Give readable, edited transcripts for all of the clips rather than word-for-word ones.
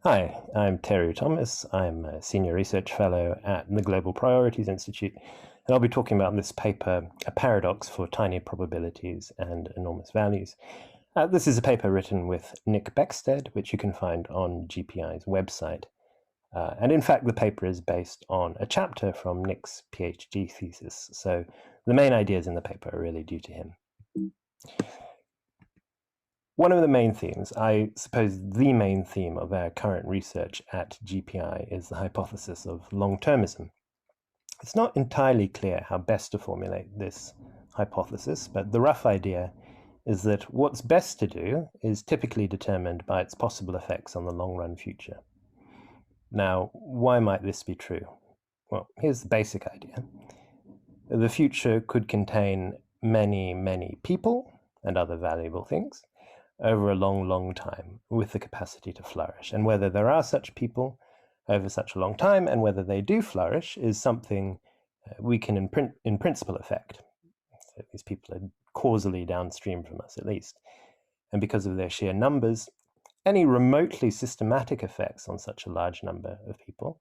Hi, I'm Teruji Thomas. I'm a Senior Research Fellow at the Global Priorities Institute, and I'll be talking about this paper, A Paradox for Tiny Probabilities and Enormous Values. This is a paper written with Nick Beckstead, which you can find on GPI's website. And in fact, the paper is based on a chapter from Nick's PhD thesis, so the main ideas in the paper are really due to him. One of the main themes, I suppose the main theme of our current research at GPI, is the hypothesis of long-termism. It's not entirely clear how best to formulate this hypothesis, but the rough idea is that what's best to do is typically determined by its possible effects on the long-run future. Now, why might this be true? Well, here's the basic idea. The future could contain many, many people and other valuable things over a long, long time with the capacity to flourish. And whether there are such people over such a long time and whether they do flourish is something we can in principle affect. So these people are causally downstream from us at least. And because of their sheer numbers, any remotely systematic effects on such a large number of people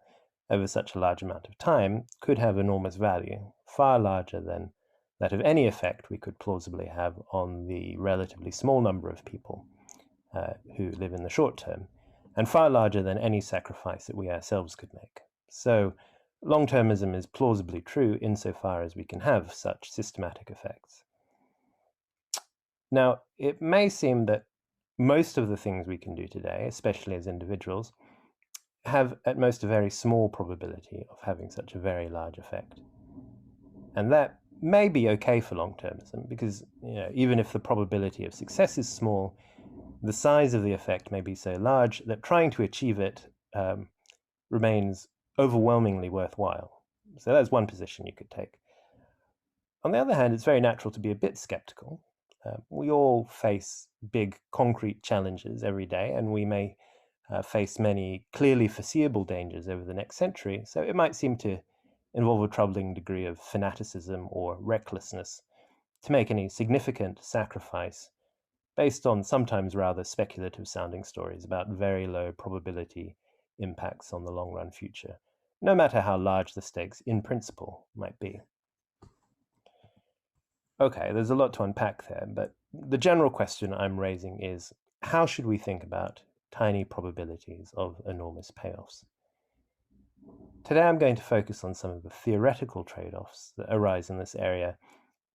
over such a large amount of time could have enormous value, far larger than that of any effect we could plausibly have on the relatively small number of people who live in the short term, and far larger than any sacrifice that we ourselves could make. So long-termism is plausibly true insofar as we can have such systematic effects. Now, it may seem that most of the things we can do today, especially as individuals, have at most a very small probability of having such a very large effect. And that may be okay for long-termism because even if the probability of success is small, the size of the effect may be so large that trying to achieve it remains overwhelmingly worthwhile. So that's one position you could take. On the other hand, it's very natural to be a bit skeptical. We all face big concrete challenges every day, and we may face many clearly foreseeable dangers over the next century, so it might seem to involve a troubling degree of fanaticism or recklessness to make any significant sacrifice based on sometimes rather speculative sounding stories about very low probability impacts on the long run future, no matter how large the stakes in principle might be. Okay, there's a lot to unpack there, but the general question I'm raising is, how should we think about tiny probabilities of enormous payoffs? Today I'm going to focus on some of the theoretical trade-offs that arise in this area,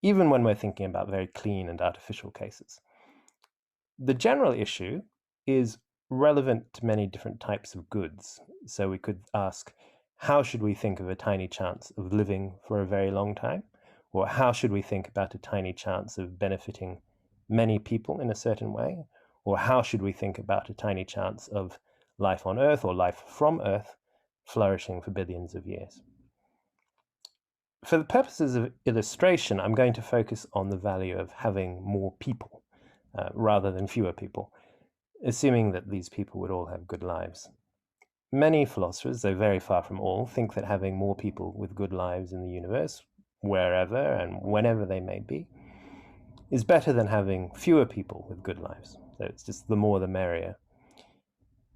even when we're thinking about very clean and artificial cases. The general issue is relevant to many different types of goods. So we could ask, how should we think of a tiny chance of living for a very long time? Or how should we think about a tiny chance of benefiting many people in a certain way? Or how should we think about a tiny chance of life on Earth or life from Earth flourishing for billions of years? For the purposes of illustration, I'm going to focus on the value of having more people rather than fewer people, assuming that these people would all have good lives. Many philosophers, though very far from all, think that having more people with good lives in the universe, wherever and whenever they may be, is better than having fewer people with good lives. So it's just the more the merrier.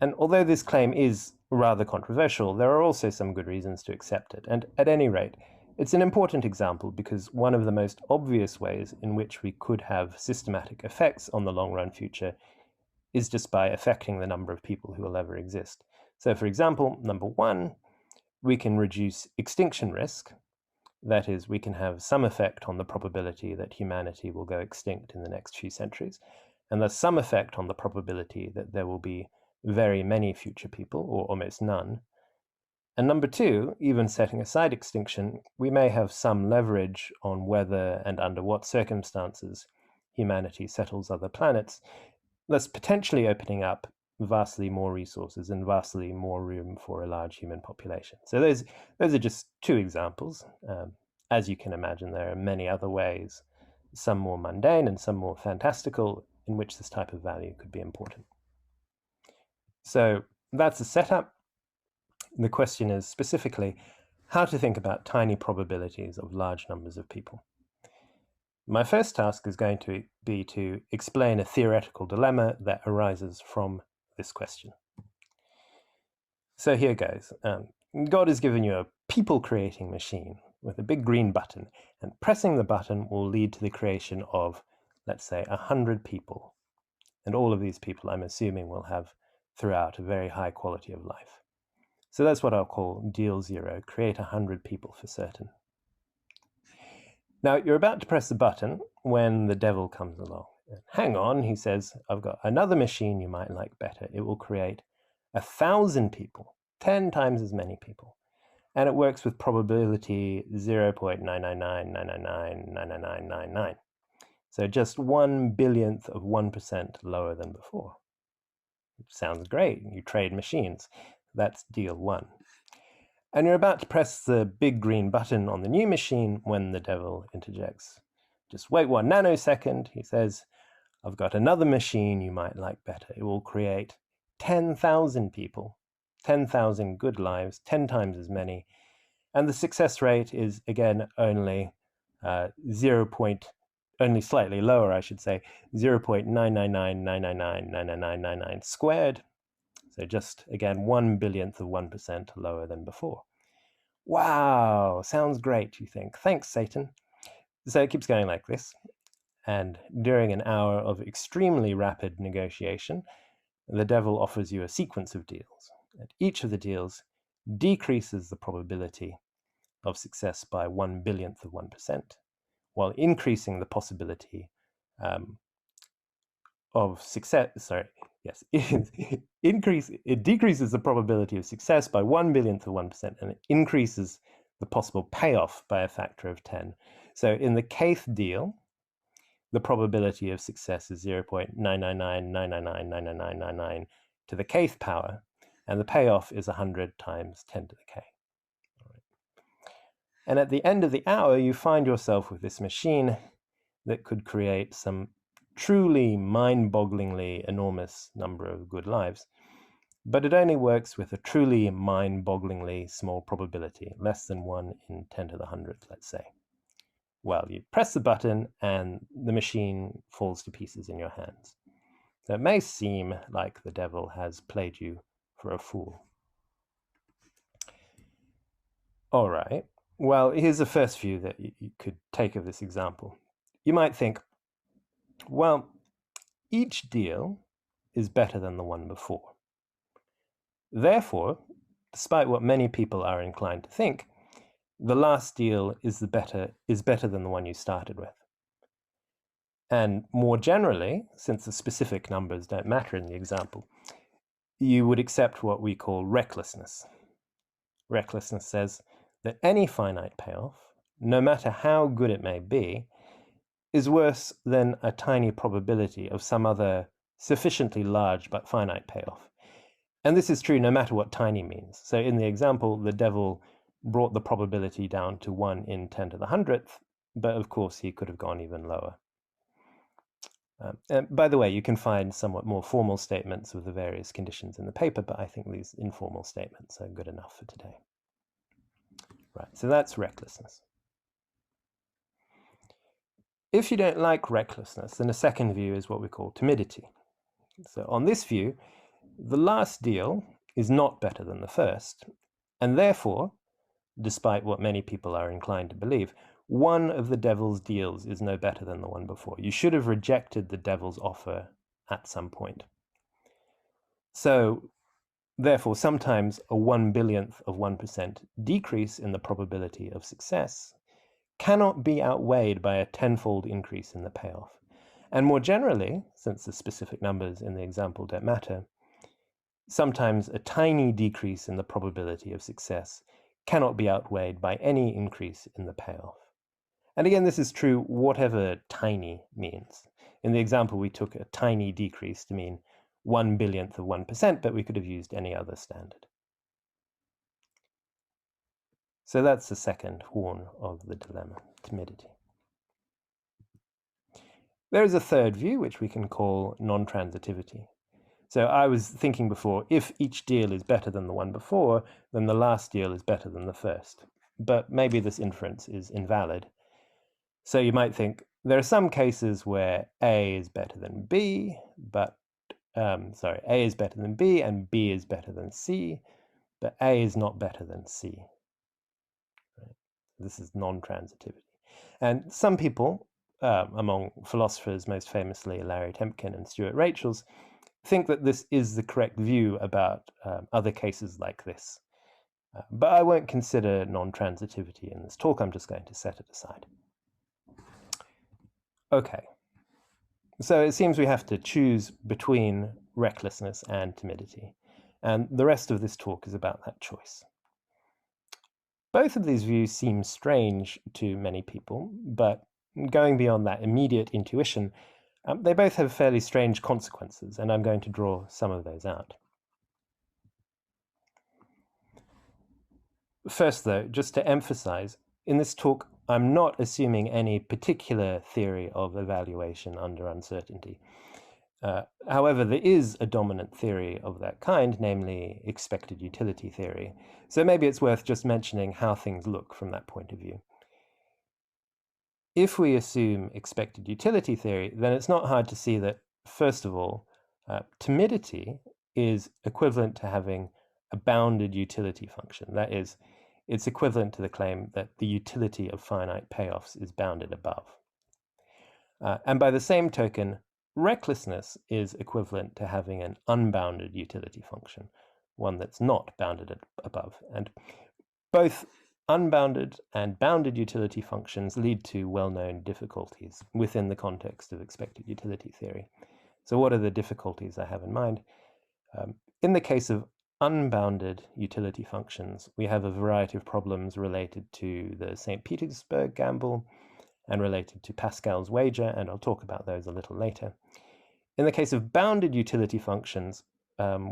And although this claim is rather controversial, there are also some good reasons to accept it. And at any rate, it's an important example because one of the most obvious ways in which we could have systematic effects on the long-run future is just by affecting the number of people who will ever exist. So for example, number one, we can reduce extinction risk. That is, we can have some effect on the probability that humanity will go extinct in the next few centuries, and thus some effect on the probability that there will be very many future people, or almost none. And number two, even setting aside extinction, we may have some leverage on whether and under what circumstances humanity settles other planets, thus potentially opening up vastly more resources and vastly more room for a large human population. So those are just two examples. As you can imagine, there are many other ways, some more mundane and some more fantastical, in which this type of value could be important. So that's the setup. The question is specifically how to think about tiny probabilities of large numbers of people. My first task is going to be to explain a theoretical dilemma that arises from this question. So here goes. God has given you a people-creating machine with a big green button, and pressing the button will lead to the creation of, let's say, 100 people. And all of these people, I'm assuming, will have throughout a very high quality of life. So that's what I'll call deal 0, create 100 people for certain. Now, you're about to press the button when the devil comes along. Hang on, he says, I've got another machine you might like better. It will create 1,000 people, 10 times as many people. And it works with probability 0.999999999. So just 1/10000000th of 1% lower than before. Sounds great. You trade machines. That's deal 1. And you're about to press the big green button on the new machine when the devil interjects. Just wait 1 nanosecond, he says, I've got another machine you might like better. It will create 10,000 people, 10,000 good lives, 10 times as many. And the success rate is, again, only only slightly lower, I should say, 0.999999999 squared. So just, again, 1/10000000th of 1% lower than before. Wow, sounds great, you think. Thanks, Satan. So it keeps going like this. And during an hour of extremely rapid negotiation, the devil offers you a sequence of deals. And each of the deals decreases the probability of success by 1/10000000th of 1%, while increasing the possibility of success. It decreases the probability of success by 1/100000th of 1%, and it increases the possible payoff by a factor of 10. So in the kth deal, the probability of success is 0.999999999 to the kth power, and the payoff is 100 times 10 to the k. And at the end of the hour, you find yourself with this machine that could create some truly mind-bogglingly enormous number of good lives. But it only works with a truly mind-bogglingly small probability, less than 1 in 10 to the 100th, let's say. Well, you press the button and the machine falls to pieces in your hands. So it may seem like the devil has played you for a fool. All right. Well, here's the first view that you could take of this example. You might think, well, each deal is better than the one before. Therefore, despite what many people are inclined to think, the last deal is better than the one you started with. And more generally, since the specific numbers don't matter in the example, you would accept what we call recklessness. Recklessness says that any finite payoff, no matter how good it may be, is worse than a tiny probability of some other sufficiently large but finite payoff. And this is true no matter what tiny means. So in the example, the devil brought the probability down to 1 in 10 to the 100th, but of course he could have gone even lower. And by the way, you can find somewhat more formal statements of the various conditions in the paper, but I think these informal statements are good enough for today. Right, so that's recklessness. If you don't like recklessness, then a second view is what we call timidity. So on this view, the last deal is not better than the first, and therefore, despite what many people are inclined to believe, one of the devil's deals is no better than the one before. You should have rejected the devil's offer at some point. So, therefore, sometimes a 1/100000th of 1% decrease in the probability of success cannot be outweighed by a tenfold increase in the payoff. And more generally, since the specific numbers in the example don't matter, sometimes a tiny decrease in the probability of success cannot be outweighed by any increase in the payoff. And again, this is true whatever tiny means. In the example, we took a tiny decrease to mean 1/100000th of 1%, but we could have used any other standard. So that's the second horn of the dilemma, timidity. There is a third view, which we can call non-transitivity. So I was thinking before, if each deal is better than the one before, then the last deal is better than the first. But maybe this inference is invalid. So you might think, there are some cases where A is better than B, A is better than B and B is better than C, but A is not better than C. Right? This is non-transitivity. And some people, among philosophers, most famously Larry Temkin and Stuart Rachels, think that this is the correct view about other cases like this. But I won't consider non-transitivity in this talk. I'm just going to set it aside. Okay. So it seems we have to choose between recklessness and timidity. And the rest of this talk is about that choice. Both of these views seem strange to many people, but going beyond that immediate intuition, they both have fairly strange consequences, and I'm going to draw some of those out. First, though, just to emphasize, in this talk, I'm not assuming any particular theory of evaluation under uncertainty. However, there is a dominant theory of that kind, namely expected utility theory. So maybe it's worth just mentioning how things look from that point of view. If we assume expected utility theory, then it's not hard to see that, first of all, timidity is equivalent to having a bounded utility function. That is, it's equivalent to the claim that the utility of finite payoffs is bounded above. And by the same token, recklessness is equivalent to having an unbounded utility function, one that's not bounded above. And both unbounded and bounded utility functions lead to well-known difficulties within the context of expected utility theory. So what are the difficulties I have in mind? In the case of unbounded utility functions, we have a variety of problems related to the St. Petersburg gamble and related to Pascal's wager, and I'll talk about those a little later. In the case of bounded utility functions,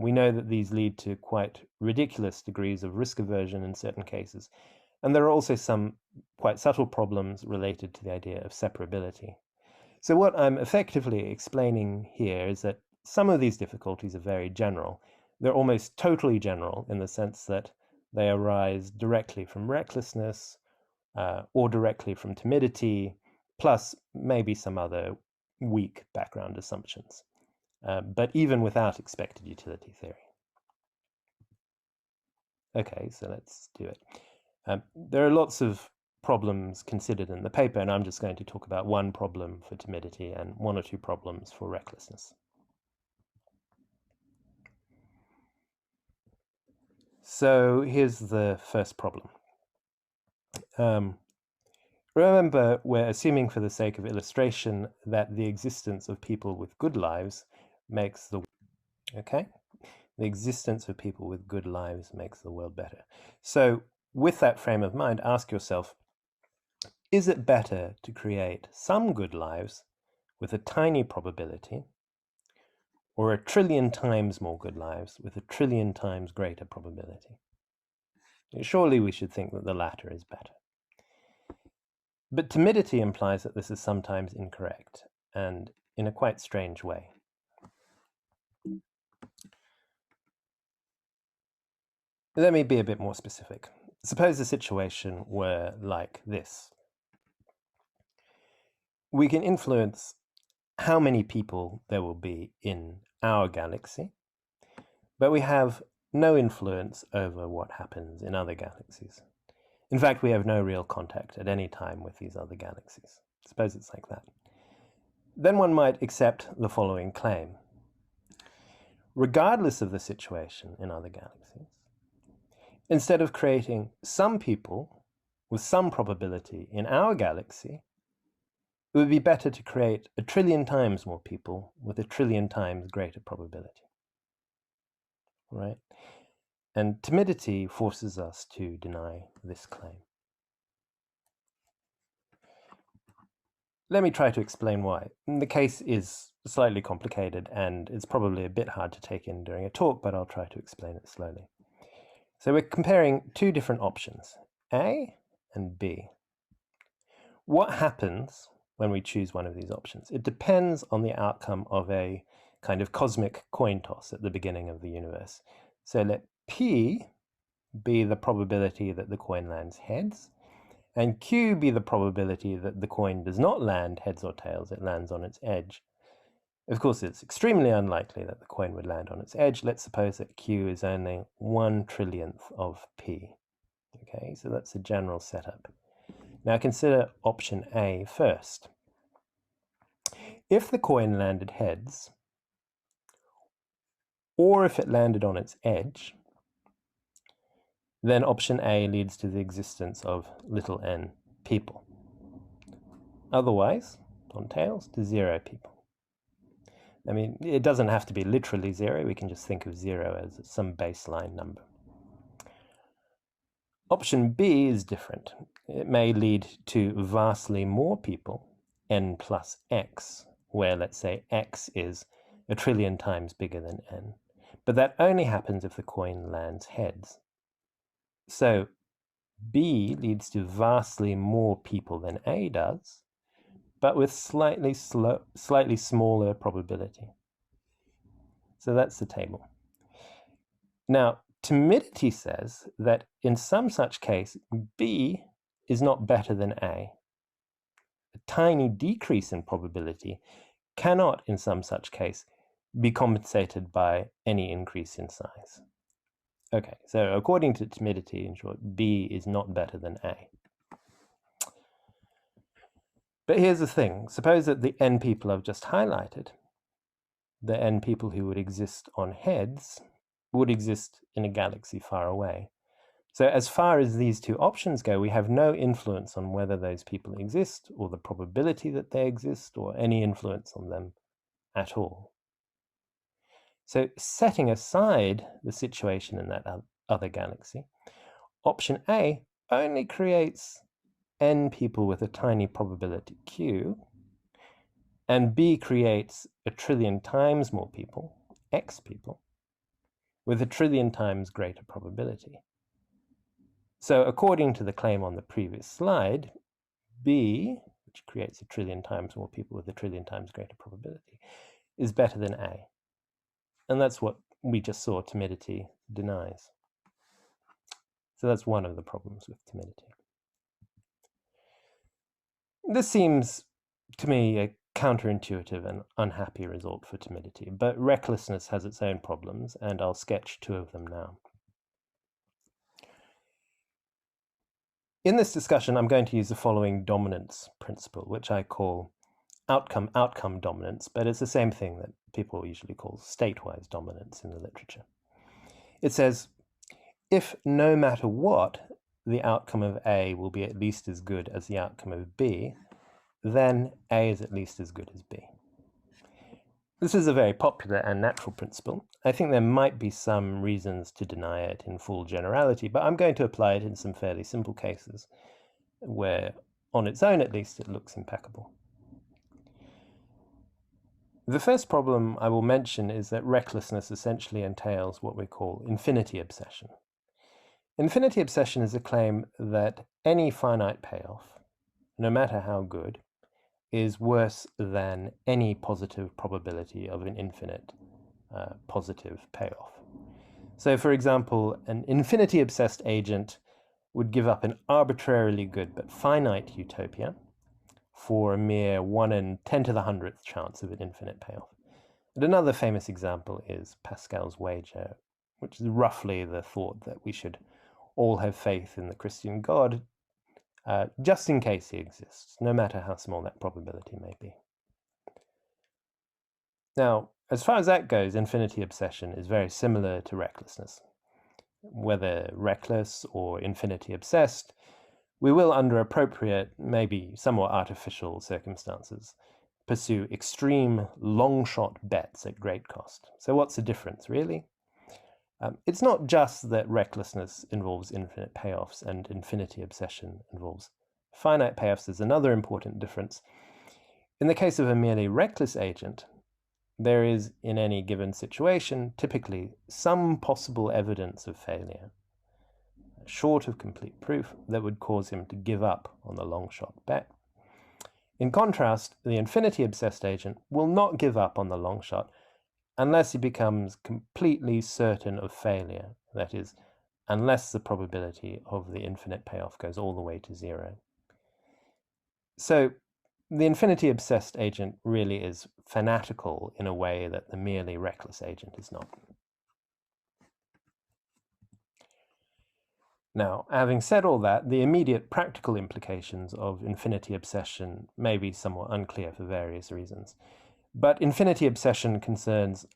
we know that these lead to quite ridiculous degrees of risk aversion in certain cases, and there are also some quite subtle problems related to the idea of separability. So what I'm effectively explaining here is that some of these difficulties are very general. They're almost totally general in the sense that they arise directly from recklessness or directly from timidity, plus maybe some other weak background assumptions, but even without expected utility theory. Okay, so let's do it. There are lots of problems considered in the paper, and I'm just going to talk about one problem for timidity and one or two problems for recklessness. So here's the first problem. Remember, we're assuming for the sake of illustration that the existence of people with good lives makes the existence of people with good lives makes the world better. So with that frame of mind, ask yourself, is it better to create some good lives with a tiny probability, or 1 trillion times more good lives with 1 trillion times greater probability? Surely we should think that the latter is better. But timidity implies that this is sometimes incorrect, and in a quite strange way. Let me be a bit more specific. Suppose the situation were like this. We can influence how many people there will be in our galaxy, but we have no influence over what happens in other galaxies. In fact, we have no real contact at any time with these other galaxies. Suppose it's like that. Then one might accept the following claim. Regardless of the situation in other galaxies, instead of creating some people with some probability in our galaxy, it would be better to create 1 trillion times more people with 1 trillion times greater probability. Right? And timidity forces us to deny this claim. Let me try to explain why. The case is slightly complicated and it's probably a bit hard to take in during a talk, but I'll try to explain it slowly. So we're comparing two different options, A and B. What happens when we choose one of these options? It depends on the outcome of a kind of cosmic coin toss at the beginning of the universe. So let P be the probability that the coin lands heads, and Q be the probability that the coin does not land heads or tails, it lands on its edge. Of course, it's extremely unlikely that the coin would land on its edge. Let's suppose that Q is only 1/trillionth of P. Okay, so that's the general setup. Now consider option A first. If the coin landed heads, or if it landed on its edge, then option A leads to the existence of little n people. Otherwise, on tails, to 0 people. I mean, it doesn't have to be literally 0. We can just think of 0 as some baseline number. Option B is different. It may lead to vastly more people, n plus x, where let's say x is 1,000,000,000,000 times bigger than n. But that only happens if the coin lands heads. So B leads to vastly more people than A does, but with slightly smaller probability. So that's the table. Now, timidity says that in some such case, B is not better than A. A tiny decrease in probability cannot, in some such case, be compensated by any increase in size. Okay, so according to timidity, in short, B is not better than A. But here's the thing. Suppose that the n people I've just highlighted, the n people who would exist on heads, would exist in a galaxy far away. So as far as these two options go, we have no influence on whether those people exist, or the probability that they exist, or any influence on them at all. So setting aside the situation in that other galaxy, option A only creates n people with a tiny probability Q, and B creates 1,000,000,000,000 times more people, x people, with 1,000,000,000,000 times greater probability. So according to the claim on the previous slide, B, which creates 1,000,000,000 times more people with 1,000,000,000 times greater probability, is better than A. And that's what we just saw timidity denies. So that's one of the problems with timidity. This seems to me a counterintuitive and unhappy result for timidity, but recklessness has its own problems, and I'll sketch 2 of them now. In this discussion, I'm going to use the following dominance principle, which I call outcome dominance, but it's the same thing that people usually call state-wise dominance in the literature. It says, if no matter what, the outcome of A will be at least as good as the outcome of B, then A is at least as good as B. This is a very popular and natural principle. I think there might be some reasons to deny it in full generality, but I'm going to apply it in some fairly simple cases where, on its own at least, it looks impeccable. The first problem I will mention is that recklessness essentially entails what we call infinity obsession. Infinity obsession is a claim that any finite payoff, no matter how good, is worse than any positive probability of an infinite positive payoff. So, for example, an infinity-obsessed agent would give up an arbitrarily good but finite utopia for a mere 1 in 10 to the 100th chance of an infinite payoff. And another famous example is Pascal's wager, which is roughly the thought that we should all have faith in the Christian God, just in case he exists, no matter how small that probability may be. Now, as far as that goes, infinity obsession is very similar to recklessness. Whether reckless or infinity obsessed, we will, under appropriate, maybe somewhat artificial circumstances, pursue extreme long-shot bets at great cost. So what's the difference, really? It's not just that recklessness involves infinite payoffs and infinity obsession involves finite payoffs. There's another important difference. In the case of a merely reckless agent, there is, in any given situation, typically some possible evidence of failure, short of complete proof, that would cause him to give up on the long-shot bet. In contrast, the infinity-obsessed agent will not give up on the long shot unless he becomes completely certain of failure, that is, unless the probability of the infinite payoff goes all the way to 0. So the infinity-obsessed agent really is fanatical in a way that the merely reckless agent is not. Now, having said all that, the immediate practical implications of infinity obsession may be somewhat unclear for various reasons. But infinity obsession concerns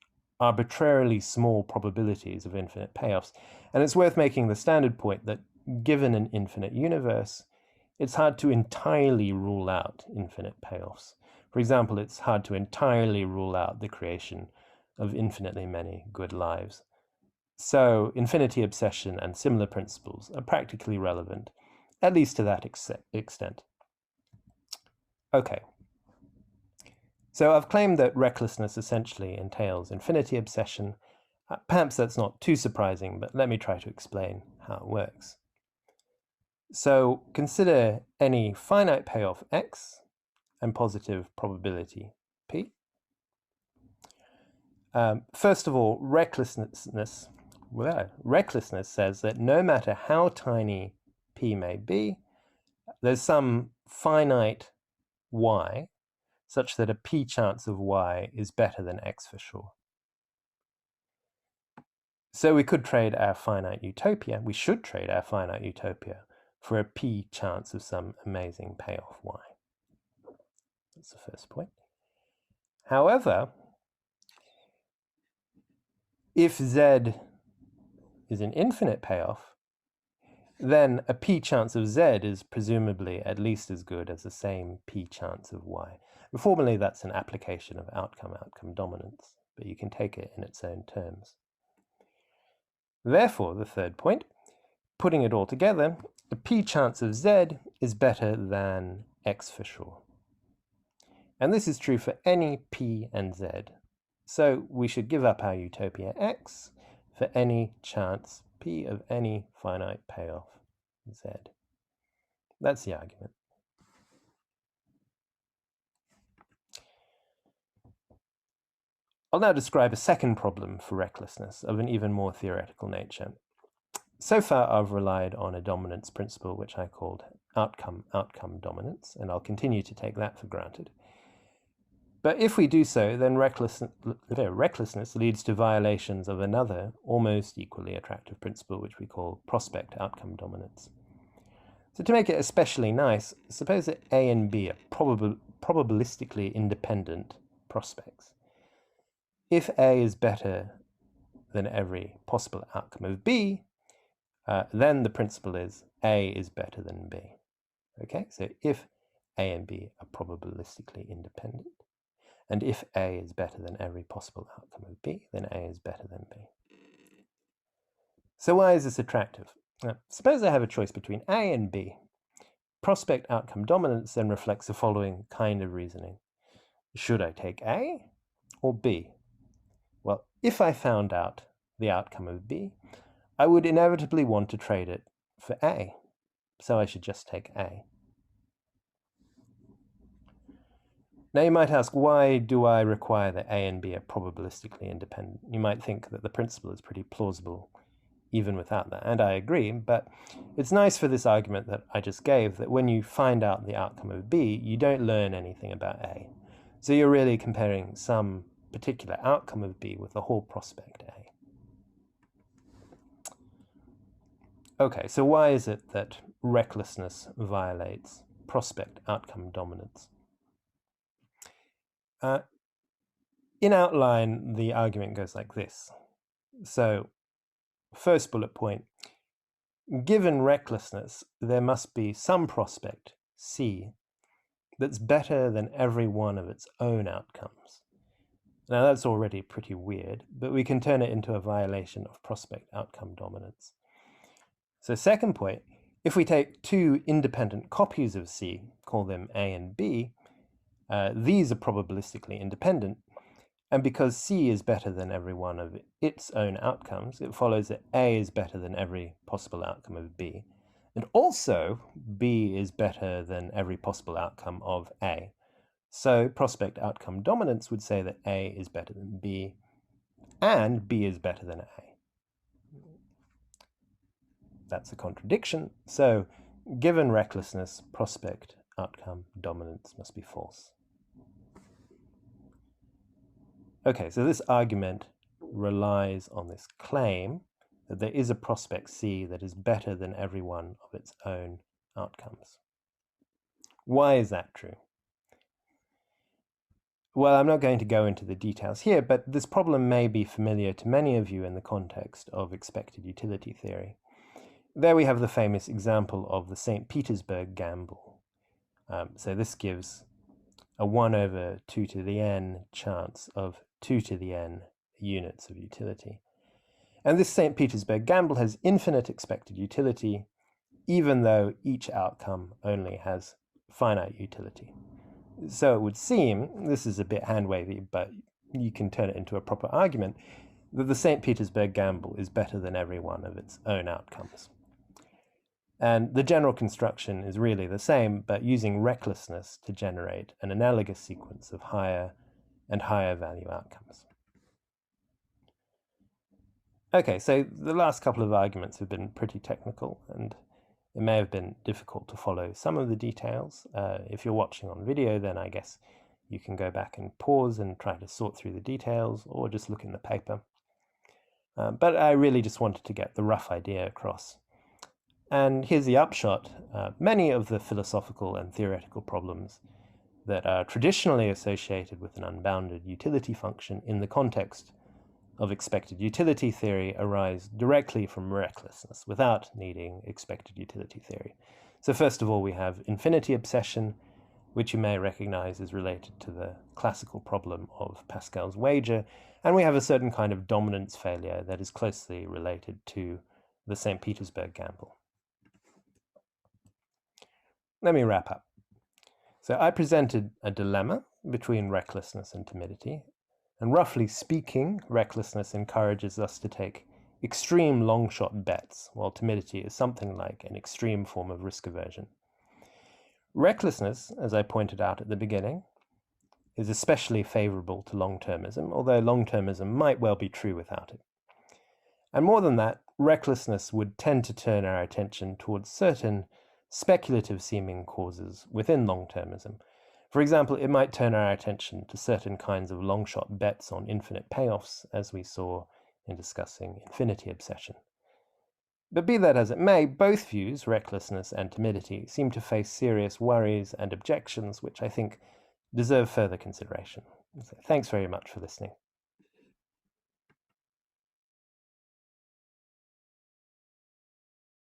arbitrarily small probabilities of infinite payoffs, and it's worth making the standard point that given an infinite universe, it's hard to entirely rule out infinite payoffs. For example, it's hard to entirely rule out the creation of infinitely many good lives. So infinity obsession and similar principles are practically relevant, at least to that extent. Okay. So I've claimed that recklessness essentially entails infinity obsession. Perhaps that's not too surprising, but let me try to explain how it works. So consider any finite payoff x and positive probability p. First of all, recklessness says that no matter how tiny p may be, there's some finite y such that a p chance of y is better than x for sure. So we could trade our finite utopia, we should trade our finite utopia for a p chance of some amazing payoff y. That's the first point. However, if z is an infinite payoff, then a p chance of z is presumably at least as good as the same p chance of y. Formally, that's an application of outcome-outcome dominance, but you can take it in its own terms. Therefore, the third point, putting it all together, the p chance of z is better than x for sure. And this is true for any p and z. So we should give up our utopia x for any chance p of any finite payoff z. That's the argument. I'll now describe a second problem for recklessness of an even more theoretical nature. So far, I've relied on a dominance principle, which I called outcome-outcome dominance, and I'll continue to take that for granted. But if we do so, then recklessness leads to violations of another, almost equally attractive principle, which we call prospect-outcome dominance. So to make it especially nice, suppose that A and B are probabilistically independent prospects. If A is better than every possible outcome of B, then the principle is A is better than B. Okay, so if A and B are probabilistically independent, and if A is better than every possible outcome of B, then A is better than B. So why is this attractive? Now, suppose I have a choice between A and B. Prospect outcome dominance then reflects the following kind of reasoning. Should I take A or B? Well, if I found out the outcome of B, I would inevitably want to trade it for A, so I should just take A. Now you might ask, why do I require that A and B are probabilistically independent? You might think that the principle is pretty plausible even without that, and I agree, but it's nice for this argument that I just gave that when you find out the outcome of B, you don't learn anything about A. So you're really comparing some particular outcome of B with the whole prospect A. Okay, so why is it that recklessness violates prospect outcome dominance? In outline, the argument goes like this. So, first bullet point, given recklessness, there must be some prospect, C, that's better than every one of its own outcomes. Now that's already pretty weird, but we can turn it into a violation of prospect outcome dominance. So second point, if we take two independent copies of C, call them A and B, these are probabilistically independent, and because C is better than every one of its own outcomes, it follows that A is better than every possible outcome of B, and also B is better than every possible outcome of A. So prospect outcome dominance would say that A is better than B, and B is better than A. That's a contradiction. So given recklessness, prospect outcome dominance must be false. Okay, so this argument relies on this claim that there is a prospect C that is better than every one of its own outcomes. Why is that true? Well, I'm not going to go into the details here, but this problem may be familiar to many of you in the context of expected utility theory. There we have the famous example of the St. Petersburg gamble. So this gives a 1 over 2 to the n chance of 2 to the n units of utility. And this St. Petersburg gamble has infinite expected utility, even though each outcome only has finite utility. So it would seem, this is a bit hand-wavy, but you can turn it into a proper argument, that the St. Petersburg gamble is better than every one of its own outcomes. And the general construction is really the same, but using recklessness to generate an analogous sequence of higher and higher value outcomes. Okay, so the last couple of arguments have been pretty technical, and it may have been difficult to follow some of the details. If you're watching on video, then I guess you can go back and pause and try to sort through the details, or just look in the paper. But I really just wanted to get the rough idea across. And here's the upshot. Many of the philosophical and theoretical problems that are traditionally associated with an unbounded utility function in the context of expected utility theory arise directly from recklessness without needing expected utility theory. So first of all, we have infinity obsession, which you may recognize is related to the classical problem of Pascal's wager, and we have a certain kind of dominance failure that is closely related to the St. Petersburg gamble. Let me wrap up. So I presented a dilemma between recklessness and timidity. And roughly speaking, recklessness encourages us to take extreme long-shot bets, while timidity is something like an extreme form of risk aversion. Recklessness, as I pointed out at the beginning, is especially favorable to long-termism, although long-termism might well be true without it. And more than that, recklessness would tend to turn our attention towards certain speculative-seeming causes within long-termism. For example, it might turn our attention to certain kinds of long-shot bets on infinite payoffs, as we saw in discussing infinity obsession. But be that as it may, both views, recklessness and timidity, seem to face serious worries and objections, which I think deserve further consideration. So thanks very much for listening.